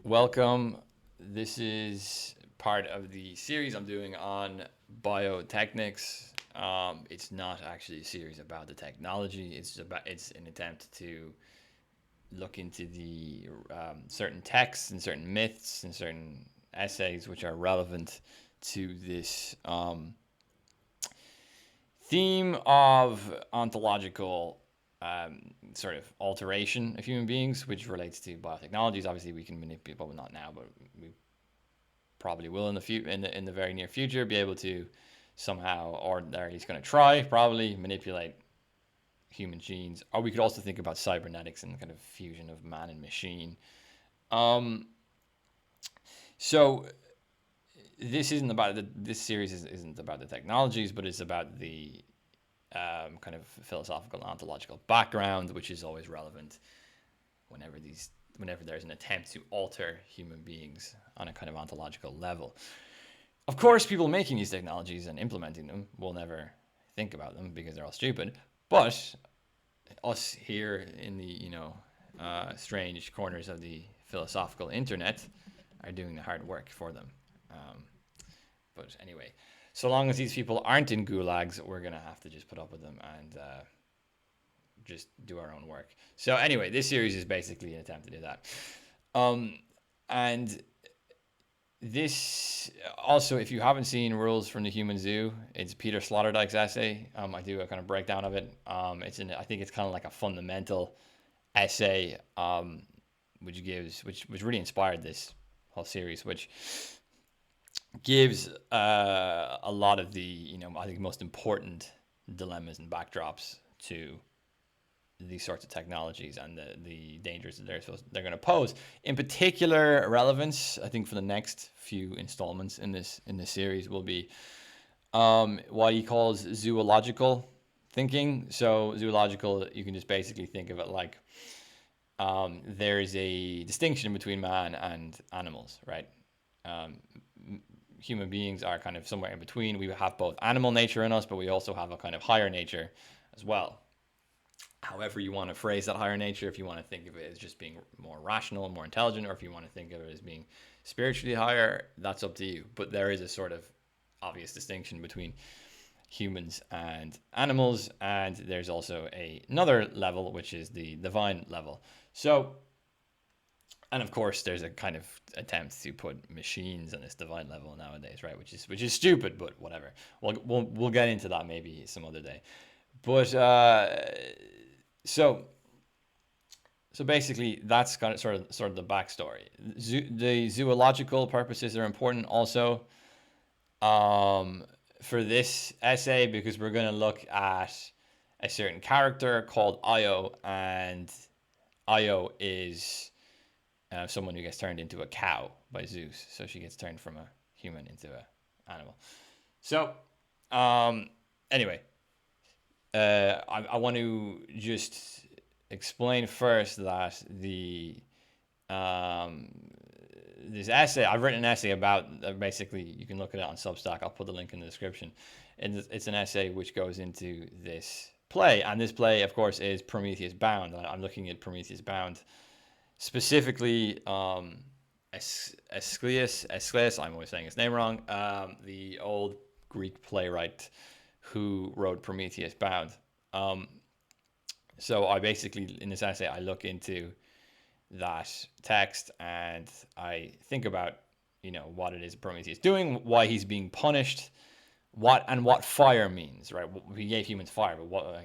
Welcome. This is part of the series I'm doing on biotechnics. It's not actually a series about the technology. It's an attempt to look into the certain texts and certain myths and certain essays which are relevant to this theme of ontological sort of alteration of human beings, which relates to biotechnologies. Obviously, we can manipulate, well, not now, but we probably will in the very near future be able to somehow, or they're at least going to try, probably manipulate human genes. Or we could also think about cybernetics and kind of fusion of man and machine. Um, so this series isn't about the technologies, but it's about the kind of philosophical and ontological background, which is always relevant whenever there's an attempt to alter human beings on a kind of ontological level. Of course, people making these technologies and implementing them will never think about them because they're all stupid. But us here in the strange corners of the philosophical internet are doing the hard work for them. But anyway, so long as these people aren't in gulags, we're gonna have to just put up with them and just do our own work. So anyway, this series is basically an attempt to do that. And this also, if you haven't seen Rules from the Human Zoo, it's Peter Sloterdijk's essay. I do a kind of breakdown of it. I think it's kind of like a fundamental essay, which really inspired this whole series, which gives a lot of the I think most important dilemmas and backdrops to these sorts of technologies and the dangers that they're going to pose. In particular, relevance, I think, for the next few installments in this series will be what he calls zoological thinking. So zoological, you can just basically think of it like there's a distinction between man and animals, right? Human beings are kind of somewhere in between. We have both animal nature in us, but we also have a kind of higher nature as well. However you want to phrase that higher nature, if you want to think of it as just being more rational and more intelligent, or if you want to think of it as being spiritually higher, that's up to you. But there is a sort of obvious distinction between humans and animals, and there's also another level, which is the divine level. So, and of course, there's a kind of attempt to put machines on this divine level nowadays, right? Which is stupid, but whatever. We'll get into that maybe some other day. But so basically, that's kind of sort of the backstory. The zoological purposes are important also for this essay, because we're going to look at a certain character called Io, and Io is someone who gets turned into a cow by Zeus. So she gets turned from a human into an animal. So anyway, I want to just explain first that this essay, I've written an essay about, basically, you can look at it on Substack. I'll put the link in the description. And it's an essay which goes into this play. And this play, of course, is Prometheus Bound. I'm looking at Prometheus Bound. Specifically, Aeschylus, I'm always saying his name wrong, the old Greek playwright who wrote Prometheus Bound. So I basically, in this essay, I look into that text and I think about, what it is Prometheus doing, why he's being punished, what fire means, right? He gave humans fire, but what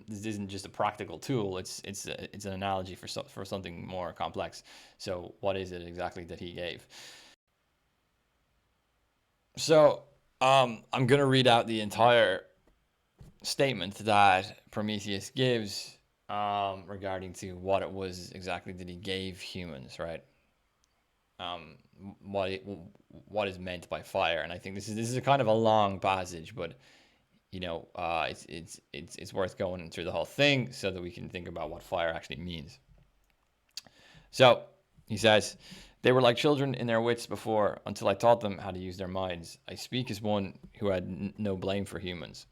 this isn't just a practical tool. It's an analogy for something more complex. So what is it exactly that he gave? So I'm gonna read out the entire statement that Prometheus gives regarding to what it was exactly that he gave humans, right? What is meant by fire, and I think this is a kind of a long passage, but it's worth going through the whole thing so that we can think about what fire actually means. So he says, "They were like children in their wits before, until I taught them how to use their minds. I speak as one who had no blame for humans.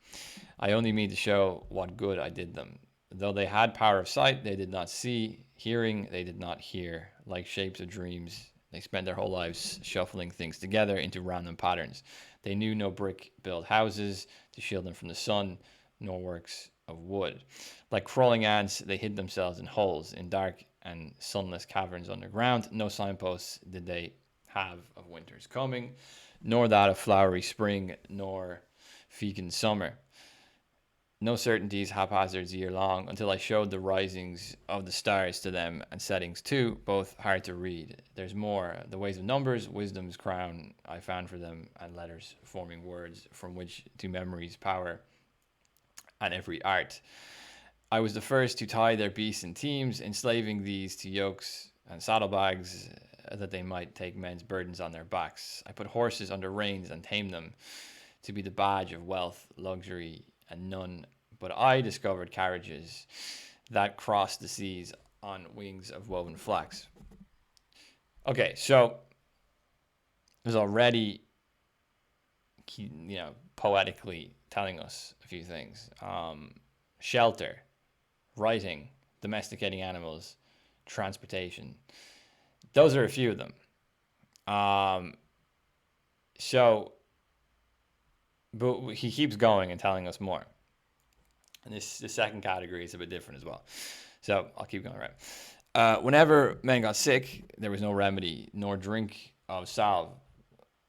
I only mean to show what good I did them. Though they had power of sight, they did not see. Hearing, they did not hear. like shapes of dreams. They spent their whole lives shuffling things together into random patterns. They knew no brick-built houses to shield them from the sun, nor works of wood. Like crawling ants, they hid themselves in holes, in dark and sunless caverns underground. No signposts did they have of winter's coming, nor that of flowery spring, nor fecund summer. No certainties, haphazards year long, until I showed the risings of the stars to them and settings too, both hard to read. There's more. The ways of numbers, wisdom's crown I found for them, and letters forming words from which to memory's power and every art. I was the first to tie their beasts in teams, enslaving these to yokes and saddlebags that they might take men's burdens on their backs. I put horses under reins and tamed them to be the badge of wealth, luxury, and none. But I discovered carriages that crossed the seas on wings of woven flax. Okay, so there's already, poetically telling us a few things. Shelter, writing, domesticating animals, transportation. Those are a few of them. But he keeps going and telling us more. And the second category is a bit different as well. So I'll keep going, right? Whenever men got sick, there was no remedy, nor drink of salve,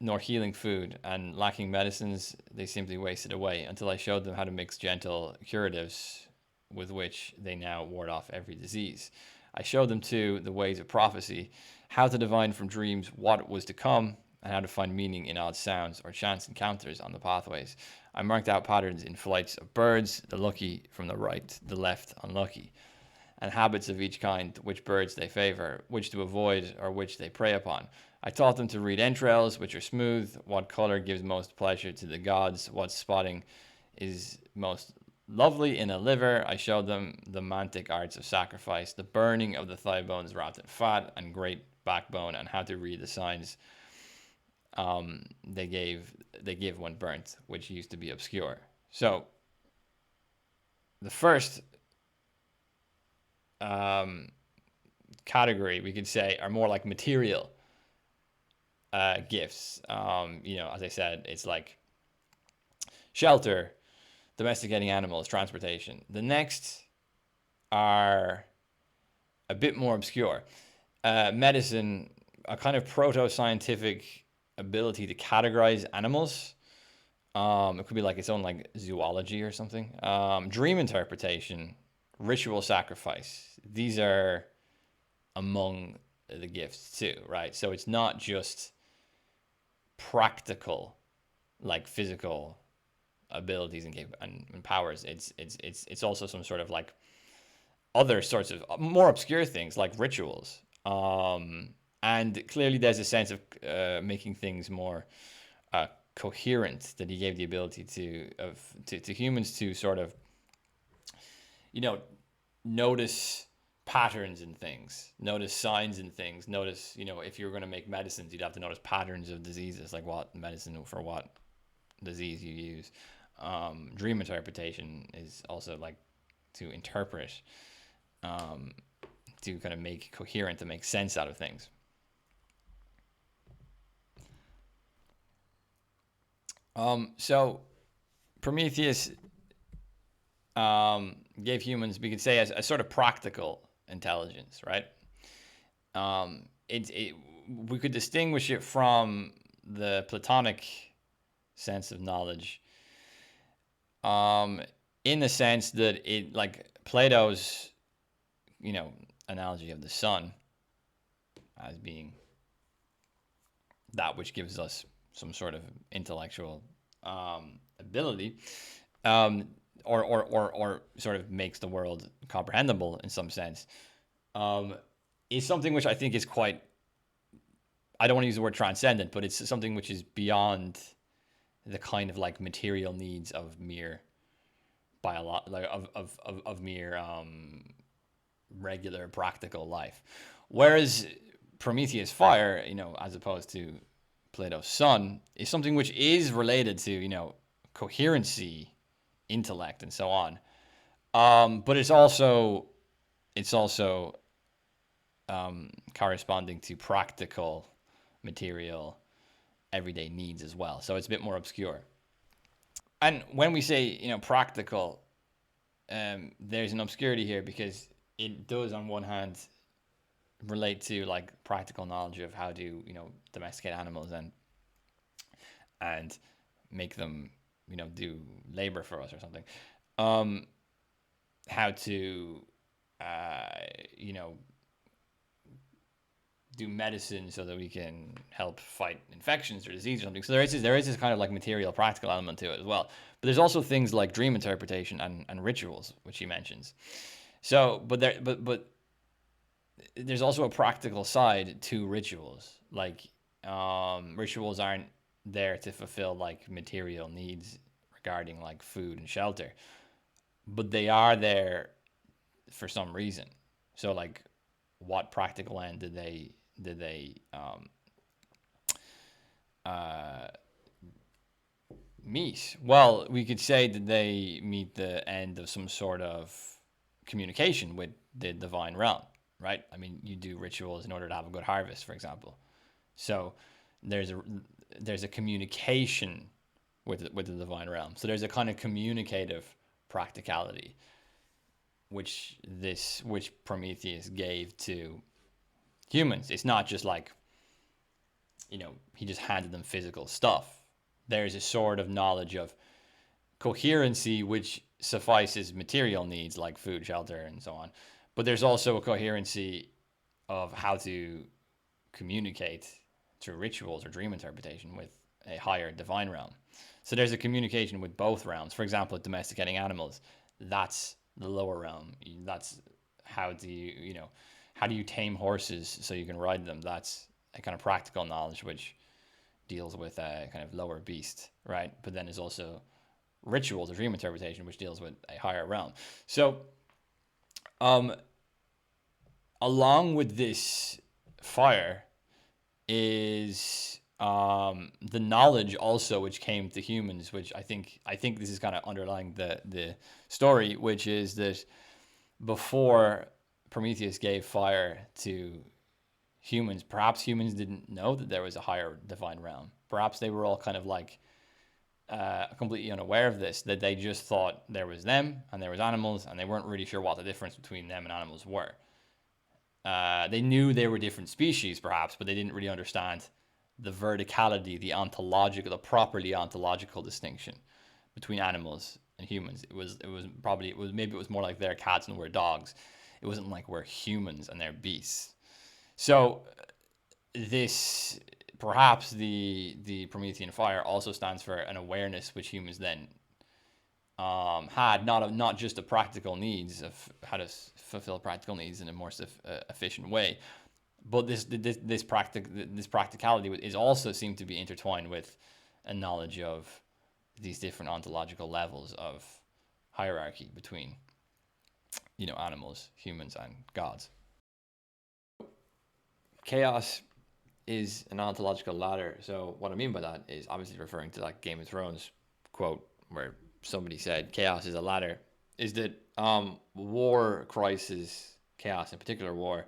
nor healing food, and lacking medicines, they simply wasted away until I showed them how to mix gentle curatives with which they now ward off every disease. I showed them, too, the ways of prophecy, how to divine from dreams what was to come, and how to find meaning in odd sounds or chance encounters on the pathways. I marked out patterns in flights of birds, the lucky from the right, the left unlucky, and habits of each kind, which birds they favor, which to avoid, or which they prey upon. I taught them to read entrails, which are smooth, what color gives most pleasure to the gods, what spotting is most lovely in a liver. I showed them the mantic arts of sacrifice, the burning of the thigh bones wrapped in fat, and great backbone, and how to read the signs they give when burnt, which used to be obscure. So the first category, we could say, are more like material gifts. As I said, it's like shelter, domesticating animals, transportation. The next are a bit more obscure. Medicine, a kind of proto-scientific ability to categorize animals. It could be like its own like zoology or something. Dream interpretation, ritual sacrifice. These are among the gifts too, right? So it's not just practical, like physical abilities and powers. It's also some sort of like other sorts of more obscure things like rituals. And clearly there's a sense of making things more coherent that he gave the ability to humans to sort of, notice patterns in things, notice signs in things, notice, if you're going to make medicines, you'd have to notice patterns of diseases, like what medicine for what disease you use. Dream interpretation is also like to interpret, to kind of make coherent, to make sense out of things. So Prometheus gave humans, we could say, a sort of practical intelligence, right? We could distinguish it from the Platonic sense of knowledge, in the sense that it, like Plato's, analogy of the sun as being that which gives us some sort of intellectual ability, or sort of makes the world comprehensible in some sense, is something which I think is quite, I don't want to use the word transcendent, but it's something which is beyond the kind of like material needs of mere mere regular practical life. Whereas Prometheus fire, as opposed to Plato's sun, is something which is related to, coherency, intellect, and so on. But it's also corresponding to practical, material, everyday needs as well. So it's a bit more obscure. And when we say, practical, there's an obscurity here because it does, on one hand, relate to like practical knowledge of how to, domesticate animals and make them, do labor for us or something. How to, you know, do medicine so that we can help fight infections or disease or something. So there is this kind of like material, practical element to it as well. But there's also things like dream interpretation and rituals, which he mentions. So, but there's also a practical side to rituals. Like, rituals aren't there to fulfill like material needs regarding like food and shelter, but they are there for some reason. So, like, what practical end did they uh, meet? Well, we could say that they meet the end of some sort of communication with the divine realm, right? I mean, you do rituals in order to have a good harvest, for example. So there's a there's a communication with the divine realm. So there's a kind of communicative practicality which Prometheus gave to humans. It's not just like, he just handed them physical stuff. There's a sort of knowledge of coherency which suffices material needs like food, shelter, and so on. But there's also a coherency of how to communicate through rituals or dream interpretation with a higher divine realm. So there's a communication with both realms. For example, domesticating animals, that's the lower realm. That's how do how do you tame horses so you can ride them? That's a kind of practical knowledge which deals with a kind of lower beast, right? But then there's also rituals or dream interpretation which deals with a higher realm. So, along with this fire is the knowledge also which came to humans, which I think this is kind of underlying the story, which is that before Prometheus gave fire to humans, perhaps humans didn't know that there was a higher divine realm. Perhaps they were all kind of like completely unaware of this, that they just thought there was them and there was animals, and they weren't really sure what the difference between them and animals were. They knew they were different species, perhaps, but they didn't really understand the verticality, the properly ontological distinction between animals and humans. Maybe it was more like they're cats and we're dogs. It wasn't like we're humans and they're beasts. So this perhaps the Promethean fire also stands for an awareness which humans then had, not just the practical needs of how to fulfill practical needs in a more efficient way, but this practicality is also seemed to be intertwined with a knowledge of these different ontological levels of hierarchy between animals, humans, and gods. Chaos is an ontological ladder. So what I mean by that is obviously referring to like Game of Thrones quote where somebody said chaos is a ladder, is that war, crisis, chaos, in particular war,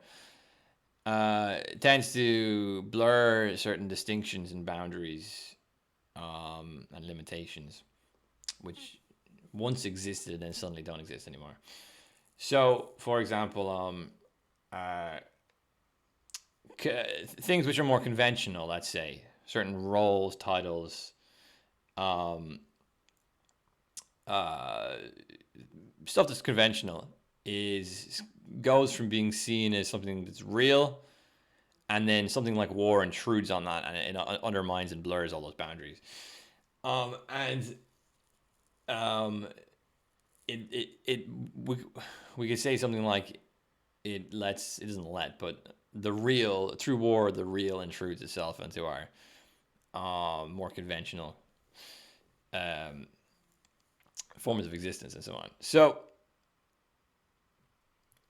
tends to blur certain distinctions and boundaries and limitations, which once existed and then suddenly don't exist anymore. So, for example, things which are more conventional, let's say, certain roles, titles, um, stuff that's conventional goes from being seen as something that's real, and then something like war intrudes on that, and it undermines and blurs all those boundaries. And we could say something like it doesn't let, but through war, the real intrudes itself into our more conventional forms of existence and so on. So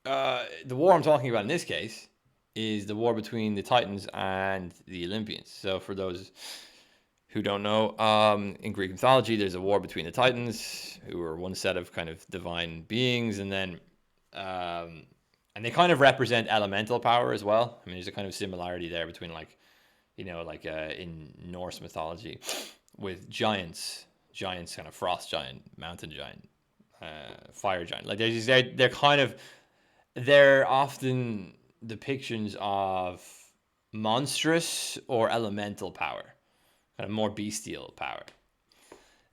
the war I'm talking about in this case is the war between the Titans and the Olympians. So for those who don't know, in Greek mythology, there's a war between the Titans, who are one set of kind of divine beings, and then and they kind of represent elemental power as well. I mean, there's a kind of similarity there between like, in Norse mythology with giants, kind of frost giant, mountain giant, fire giant. Like they're kind of, they're often depictions of monstrous or elemental power, kind of more bestial power,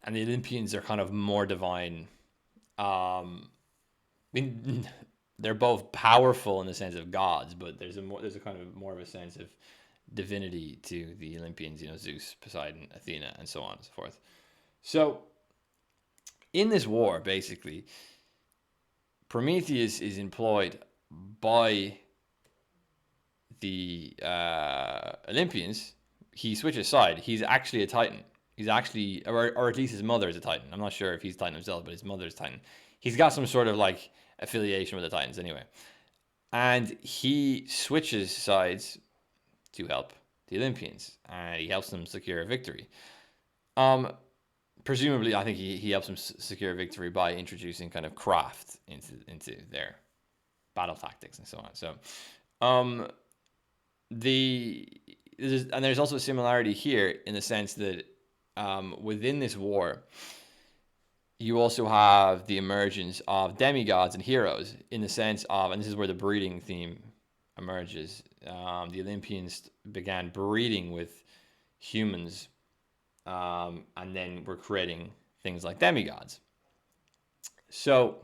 and the Olympians are kind of more divine. I mean, they're both powerful in the sense of gods, but there's a kind of more of a sense of divinity to the Olympians, Zeus, Poseidon, Athena, and so on and so forth. So in this war, basically, Prometheus is employed by the Olympians. He switches side. He's actually a Titan. He's actually, or at least his mother is a Titan. I'm not sure if he's Titan himself, but his mother's Titan. He's got some sort of like affiliation with the Titans anyway. And he switches sides to help the Olympians, and he helps them secure a victory. Presumably, I think he helps them secure a victory by introducing kind of craft into their battle tactics and so on. So, there's also a similarity here in the sense that within this war, you also have the emergence of demigods and heroes in the sense of, and this is where the breeding theme emerges. The Olympians began breeding with humans, and then we're creating things like demigods. So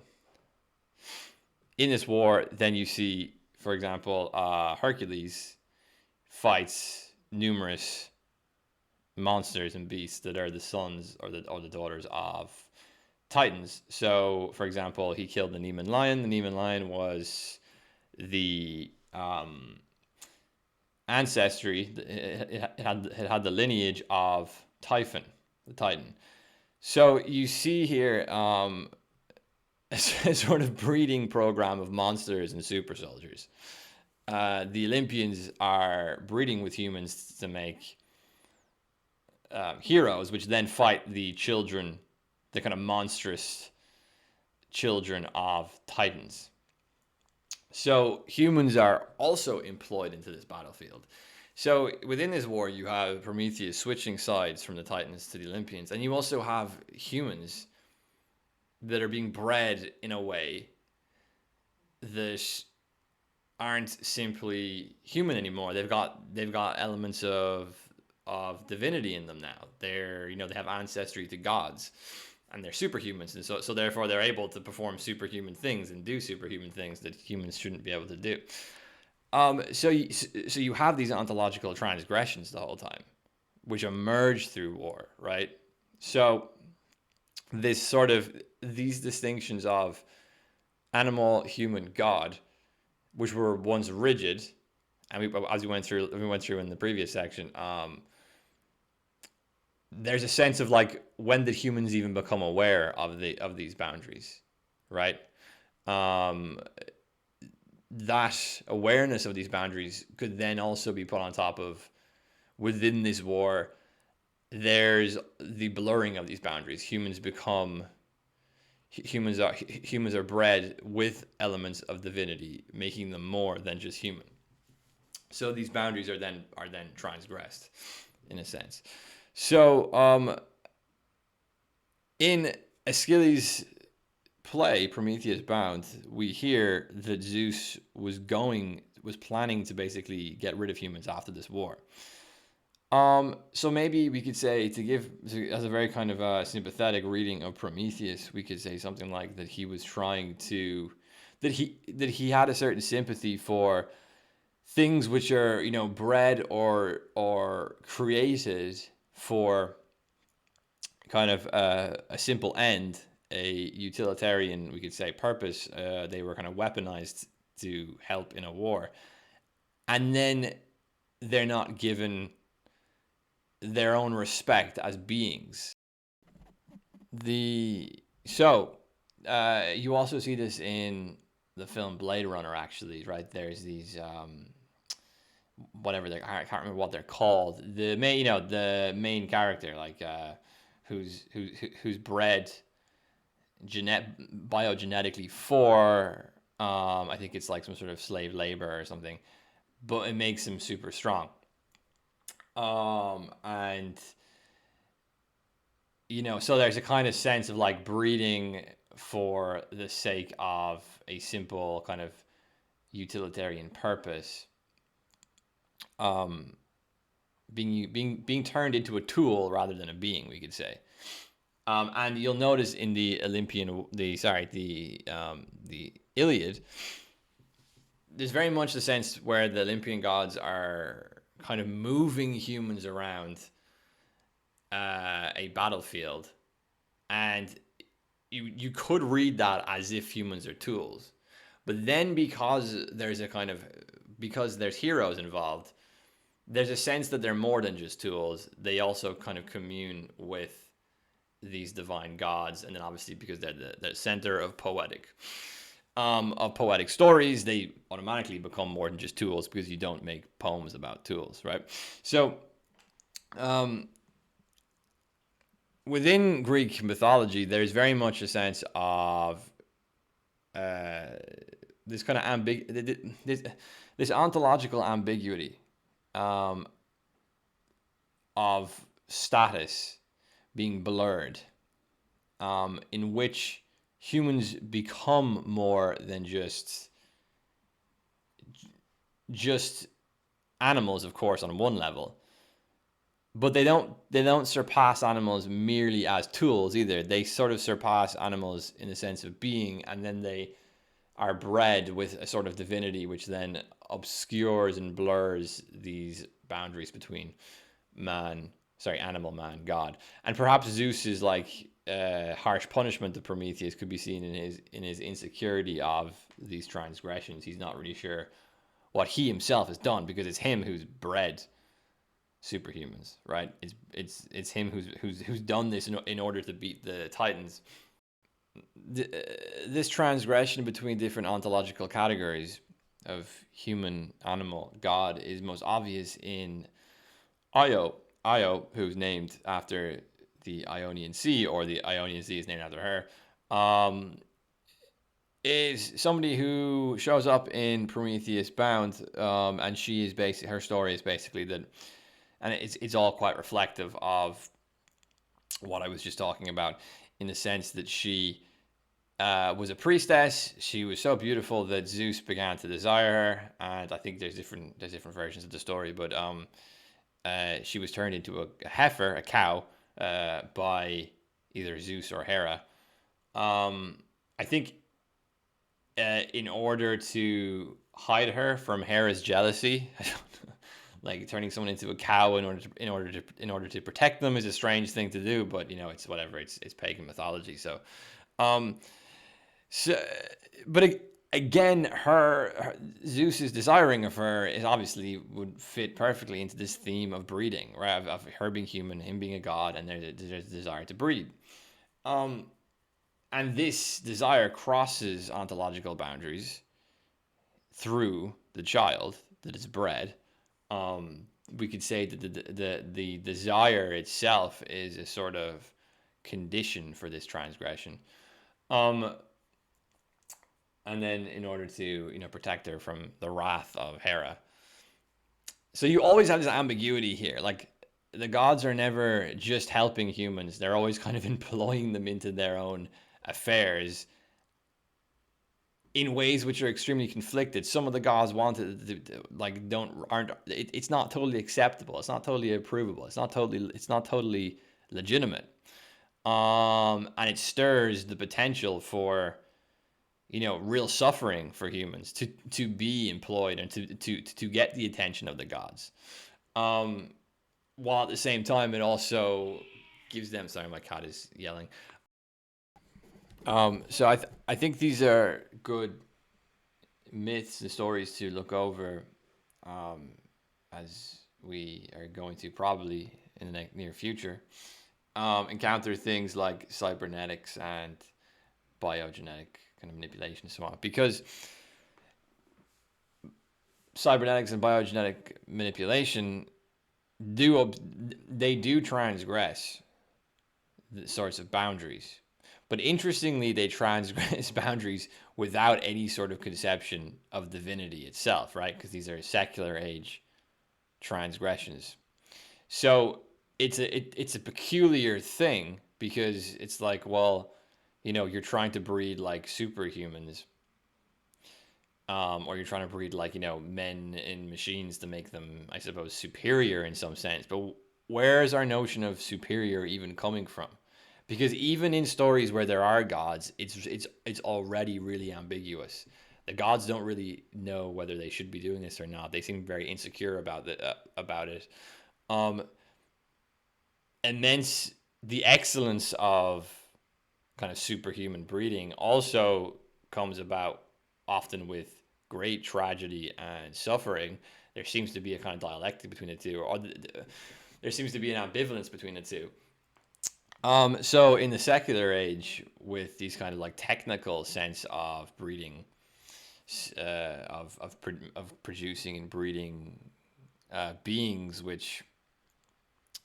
in this war, then you see, for example, Hercules fights numerous monsters and beasts that are the sons or the daughters of Titans. So, for example, he killed the Nemean lion. The Nemean lion was the ancestry. It had the lineage of Typhon, the Titan. So you see here a sort of breeding program of monsters and super soldiers. The Olympians are breeding with humans to make heroes, which then fight the children, the kind of monstrous children of Titans. So humans are also employed into this battlefield. So within this war, you have Prometheus switching sides from the Titans to the Olympians, and you also have humans that are being bred in a way that aren't simply human anymore. They've got elements of divinity in them now. They have ancestry to gods, and they're superhumans, and so therefore they're able to perform superhuman things and do superhuman things that humans shouldn't be able to do. So you have these ontological transgressions the whole time, which emerge through war, right? So these distinctions of animal, human, god, which were once rigid, and as we went through in the previous section, there's a sense of like, when did humans even become aware of these boundaries, right? That awareness of these boundaries could then also be put on top of, within this war, there's the blurring of these boundaries. Humans are bred with elements of divinity, making them more than just human. So these boundaries are then transgressed, in a sense. So in Aeschylus' play Prometheus Bound, we hear that Zeus was planning to basically get rid of humans after this war. So maybe we could say, as a very kind of sympathetic reading of Prometheus, we could say something like that he was trying to, that he had a certain sympathy for things which are, bred or created for kind of a simple end, a utilitarian, we could say, purpose. They were kind of weaponized to help in a war, and then they're not given their own respect as beings. You also see this in the film Blade Runner, actually, right? There's these I can't remember what they're called. The main character, like who's bred biogenetically for I think it's like some sort of slave labor or something, but it makes them super strong. And so there's a kind of sense of like breeding for the sake of a simple kind of utilitarian purpose, um, being turned into a tool rather than a being, we could say. And you'll notice in the the Iliad, there's very much the sense where the Olympian gods are kind of moving humans around a battlefield, and you could read that as if humans are tools, but then because there's heroes involved, there's a sense that they're more than just tools. They also kind of commune with these divine gods, and then obviously because they're the center of poetic stories, they automatically become more than just tools because you don't make poems about tools, right? So within Greek mythology, there's very much a sense of this kind of this ontological ambiguity of status being blurred, in which humans become more than just animals, of course, on one level, but they don't surpass animals merely as tools either. They sort of surpass animals in the sense of being, and then they are bred with a sort of divinity, which then obscures and blurs these boundaries between animal, man, God. And perhaps Zeus's like harsh punishment of Prometheus could be seen in his insecurity of these transgressions. He's not really sure what he himself has done, because it's him who's bred superhumans, right? It's him who's done this in order to beat the Titans. This transgression between different ontological categories of human, animal, God is most obvious in Io, who's named after the Ionian Sea, or the Ionian Sea is named after her, is somebody who shows up in Prometheus Bound, and she is basically, her story is basically that, and it's all quite reflective of what I was just talking about, in the sense that she was a priestess. She was so beautiful that Zeus began to desire her, and I think there's different versions of the story, but she was turned into a heifer, a cow, by either Zeus or Hera. I think in order to hide her from Hera's jealousy, like turning someone into a cow in order to protect them is a strange thing to do, but it's whatever. It's pagan mythology, so. So, but again, her Zeus's desiring of her is obviously would fit perfectly into this theme of breeding, right? Of her being human, him being a god, and there's a desire to breed. And this desire crosses ontological boundaries through the child that is bred. We could say that the desire itself is a sort of condition for this transgression. And then in order to protect her from the wrath of Hera. So you always have this ambiguity here. Like, the gods are never just helping humans. They're always kind of employing them into their own affairs in ways which are extremely conflicted. Some of the gods it's not totally acceptable. It's not totally approvable. It's not totally legitimate. And it stirs the potential for real suffering for humans to be employed and to get the attention of the gods. While at the same time, it also gives them. Sorry, my cat is yelling. So I think these are good myths and stories to look over, as we are going to probably in the near future encounter things like cybernetics and biogenetic kind of manipulation and so on, because cybernetics and biogenetic manipulation do transgress the sorts of boundaries, But interestingly, they transgress boundaries without any sort of conception of divinity itself, right? Because these are secular age transgressions. So it's a peculiar thing because it's like, well, you're trying to breed like superhumans, or you're trying to breed like men in machines to make them, I suppose, superior in some sense. But where is our notion of superior even coming from? Because even in stories where there are gods, it's already really ambiguous. The gods don't really know whether they should be doing this or not. They seem very insecure about it. Um, Immense the excellence of kind of superhuman breeding also comes about often with great tragedy and suffering. There seems to be a kind of dialectic between the two, or there seems to be an ambivalence between the two. So in the secular age, with these kind of like technical sense of breeding, of producing and breeding beings, which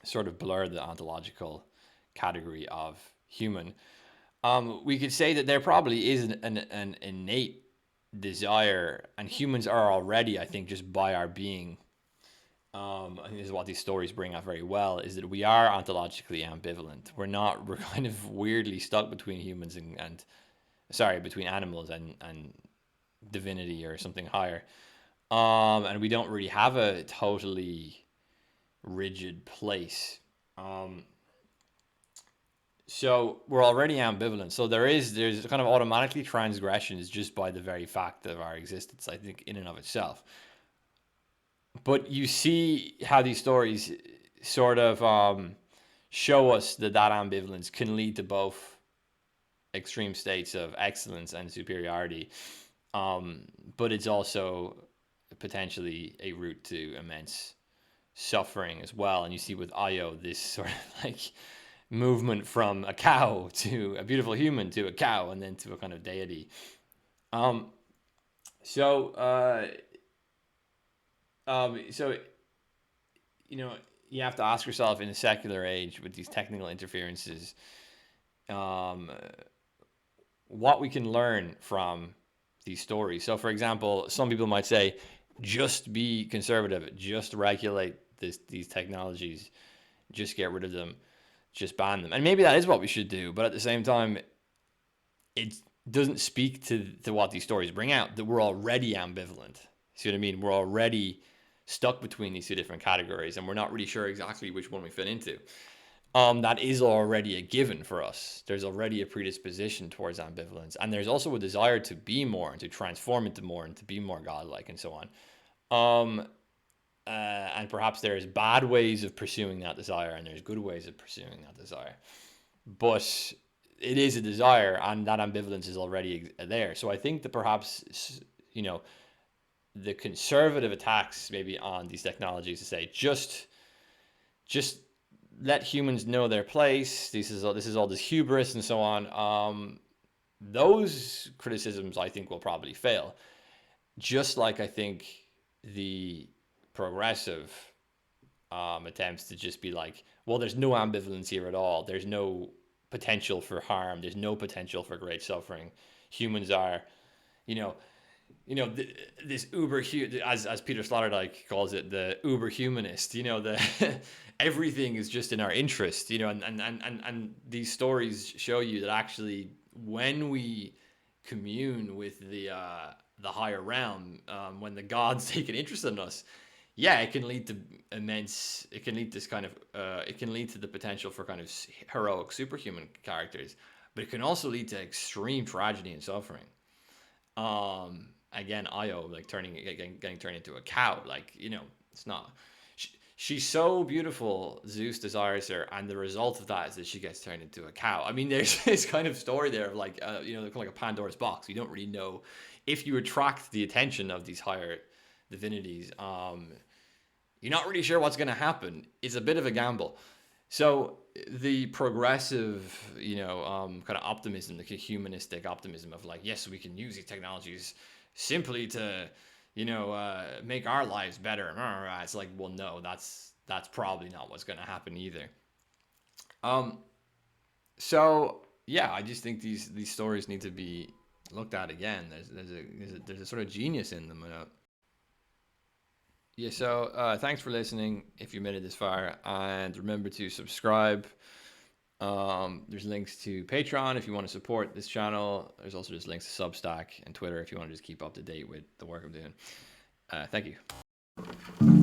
sort of blur the ontological category of human, we could say that there probably is an innate desire, and humans are already, I think, just by our being. I think this is what these stories bring out very well: is that we are ontologically ambivalent. We're kind of weirdly stuck between humans and sorry, between animals and divinity or something higher. And we don't really have a totally rigid place. Um, So we're already ambivalent. So there's kind of automatically transgressions just by the very fact of our existence, I think, in and of itself. But you see how these stories sort of show us that ambivalence can lead to both extreme states of excellence and superiority. But it's also potentially a route to immense suffering as well. And you see with Io this sort of like movement from a cow to a beautiful human to a cow and then to a kind of deity. Um, so, so you have to ask yourself in a secular age with these technical interferences, um, what we can learn from these stories. So, for example, some people might say, just be conservative, just regulate these technologies, just get rid of them, just ban them. And maybe that is what we should do, but at the same time, it doesn't speak to what these stories bring out, that we're already ambivalent. See what I mean? We're already stuck between these two different categories, and we're not really sure exactly which one we fit into. That is already a given for us. There's already a predisposition towards ambivalence, and there's also a desire to be more and to transform into more and to be more godlike and so on. Um, and perhaps there's bad ways of pursuing that desire, and there's good ways of pursuing that desire. But it is a desire, and that ambivalence is already there. So I think that perhaps the conservative attacks maybe on these technologies to say just let humans know their place. This is all this hubris and so on. Those criticisms I think will probably fail. Just like I think the progressive attempts to just be like, well, there's no ambivalence here at all. There's no potential for harm. There's no potential for great suffering. Humans are, you know, this as Peter Sloterdijk calls it, the uber humanist. The everything is just in our interest. And these stories show you that actually when we commune with the higher realm, when the gods take an interest in us, yeah, it can lead to it can lead to it can lead to the potential for kind of heroic superhuman characters, but it can also lead to extreme tragedy and suffering. Again, Io like getting turned into a cow, like it's not. She's so beautiful, Zeus desires her, and the result of that is that she gets turned into a cow. I mean, there's this kind of story there of like, they're kind of like a Pandora's box. You don't really know if you attract the attention of these higher divinities. You're not really sure what's going to happen. It's a bit of a gamble. So the progressive, kind of optimism, the humanistic optimism of like, yes, we can use these technologies simply to, make our lives better. It's like, well, no, that's probably not what's going to happen either. So yeah, I just think these stories need to be looked at again. There's a sort of genius in them. Yeah. So thanks for listening. If you made it this far, and remember to subscribe. There's links to Patreon if you want to support this channel. There's also just links to Substack and Twitter if you want to just keep up to date with the work I'm doing. Thank you.